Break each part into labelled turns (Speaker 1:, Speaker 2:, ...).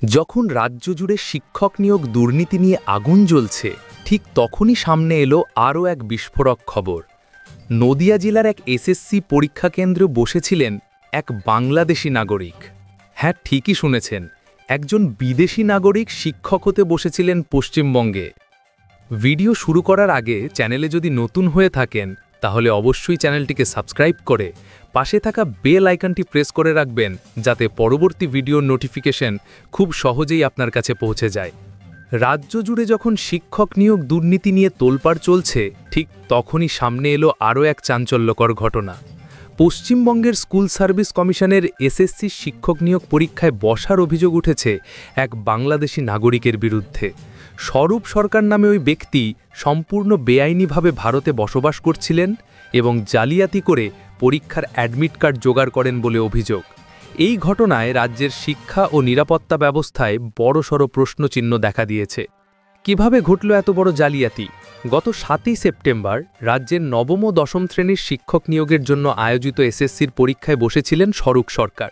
Speaker 1: যখন রাজ্য জুড়ে শিক্ষক নিয়োগ দুর্নীতি নিয়ে আগুন জ্বলছে, ঠিক তখনই সামনে এলো আরও এক বিস্ফোরক খবর। নদিয়া জেলার এক এসএসসি পরীক্ষা কেন্দ্রে বসেছিলেন এক বাংলাদেশি নাগরিক। হ্যাঁ, ঠিকই শুনেছেন, একজন বিদেশি নাগরিক শিক্ষক হতে বসেছিলেন পশ্চিমবঙ্গে। ভিডিও শুরু করার আগে চ্যানেলে যদি নতুন হয়ে থাকেন তাহলে অবশ্যই চ্যানেলটিকে সাবস্ক্রাইব করে পাশে থাকা বেল আইকনটি প্রেস করে রাখবেন, যাতে পরবর্তী ভিডিওর নোটিফিকেশন খুব সহজেই আপনার কাছে পৌঁছে যায়। রাজ্য জুড়ে যখন শিক্ষক নিয়োগ দুর্নীতি নিয়ে তোলপাড় চলছে, ঠিক তখনই সামনে এলো আরও এক চাঞ্চল্যকর ঘটনা। পশ্চিমবঙ্গের স্কুল সার্ভিস কমিশনের এসএসসি শিক্ষক নিয়োগ পরীক্ষায় বসার অভিযোগ উঠেছে এক বাংলাদেশি নাগরিকের বিরুদ্ধে। স্বরূপ সরকার নামে ওই ব্যক্তি সম্পূর্ণ বেআইনিভাবে ভারতে বসবাস করছিলেন এবং জালিয়াতি করে পরীক্ষার অ্যাডমিট কার্ড জোগাড় করেন বলে অভিযোগ। এই ঘটনায় রাজ্যের শিক্ষা ও নিরাপত্তা ব্যবস্থায় বড়সড় প্রশ্নচিহ্ন দেখা দিয়েছে। কিভাবে ঘটল এত বড় জালিয়াতি? গত 7ই সেপ্টেম্বর রাজ্যের নবম ও দশম শ্রেণীর শিক্ষক নিয়োগের জন্য আয়োজিত এসএসসির পরীক্ষায় বসেছিলেন স্বরূপ সরকার।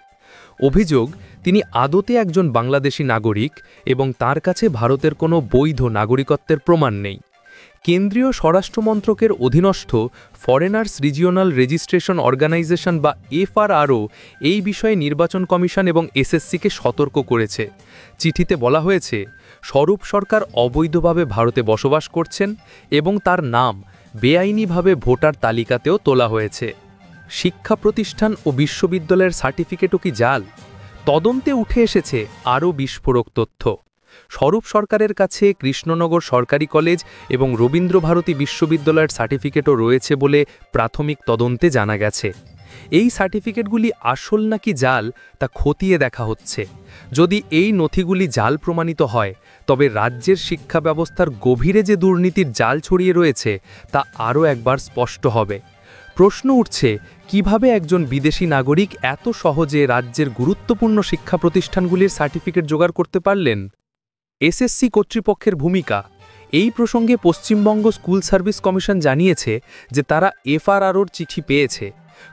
Speaker 1: অভিযোগ, তিনি আদতে একজন বাংলাদেশি নাগরিক এবং তার কাছে ভারতের কোনো বৈধ নাগরিকত্বের প্রমাণ নেই। কেন্দ্রীয় স্বরাষ্ট্র মন্ত্রকের অধীনস্থ ফরেনার্স রিজিওনাল রেজিস্ট্রেশন অর্গানাইজেশন বা এফআরআরও এই বিষয়ে নির্বাচন কমিশন এবং এসএসসিকে সতর্ক করেছে। চিঠিতে বলা হয়েছে, স্বরূপ সরকার অবৈধভাবে ভারতে বসবাস করছেন এবং তার নাম বেআইনিভাবে ভোটার তালিকাতেও তোলা হয়েছে। শিক্ষা প্রতিষ্ঠান ও বিশ্ববিদ্যালয়ের সার্টিফিকেটও কি জাল? তদন্তে উঠে এসেছে আরও বিস্ফোরক তথ্য। স্বরূপ সরকারের কাছে কৃষ্ণনগর সরকারি কলেজ এবং রবীন্দ্রভারতী বিশ্ববিদ্যালয়ের সার্টিফিকেটও রয়েছে বলে প্রাথমিক তদন্তে জানা গেছে। এই সার্টিফিকেটগুলি আসল নাকি জাল তা খতিয়ে দেখা হচ্ছে। যদি এই নথিগুলি জাল প্রমাণিত হয়, তবে রাজ্যের শিক্ষা ব্যবস্থার গভীরে যে দুর্নীতির জাল ছড়িয়ে রয়েছে তা আরও একবার স্পষ্ট হবে। প্রশ্ন উঠছে, কিভাবে একজন বিদেশি নাগরিক এত সহজে রাজ্যের গুরুত্বপূর্ণ শিক্ষা প্রতিষ্ঠানগুলির সার্টিফিকেট জোগাড় করতে পারলেন? এসএসসি কর্তৃপক্ষের ভূমিকা। এই প্রসঙ্গে পশ্চিমবঙ্গ স্কুল সার্ভিস কমিশন জানিয়েছে যে তারা এফআরআরওর চিঠি পেয়েছে।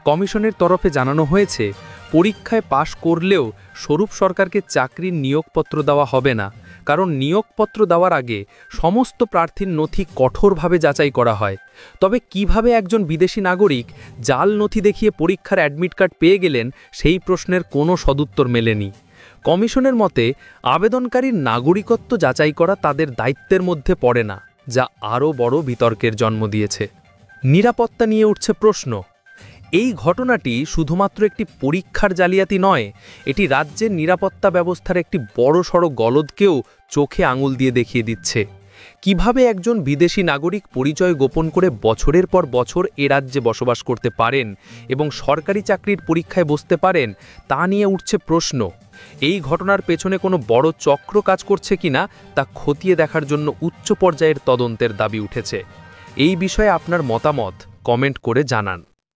Speaker 1: কমিশনের তরফে জানানো হয়েছে, পরীক্ষায় পাশ করলেও স্বরূপ সরকারকে চাকরির নিয়োগপত্র দেওয়া হবে না, কারণ নিয়োগপত্র দেওয়ার আগে সমস্ত প্রার্থীর নথি কঠোরভাবে যাচাই করা হয়। তবে কিভাবে একজন বিদেশি নাগরিক জাল নথি দেখিয়ে পরীক্ষার অ্যাডমিট কার্ড পেয়ে গেলেন, সেই প্রশ্নের কোনো সদুত্তর মেলেনি। কমিশনের মতে, আবেদনকারীর নাগরিকত্ব যাচাই করা তাদের দায়িত্বের মধ্যে পড়ে না, যা আরও বড় বিতর্কের জন্ম দিয়েছে। নিরাপত্তা নিয়ে উঠছে প্রশ্ন। এই ঘটনাটি শুধুমাত্র একটি পরীক্ষার জালিয়াতি নয়, এটি রাজ্যের নিরাপত্তা ব্যবস্থার একটি বড়সড় গলদকেও চোখে আঙুল দিয়ে দেখিয়ে দিচ্ছে। কিভাবে একজন বিদেশি নাগরিক পরিচয় গোপন করে বছরের পর বছর এ রাজ্যে বসবাস করতে পারেন এবং সরকারি চাকরির পরীক্ষায় বসতে পারেন, তা নিয়ে উঠছে প্রশ্ন। এই ঘটনার পেছনে কোনো বড় চক্র কাজ করছে কিনা তা খতিয়ে দেখার জন্য উচ্চ পর্যায়ের তদন্তের দাবি উঠেছে। এই বিষয়ে আপনার মতামত কমেন্ট করে জানান।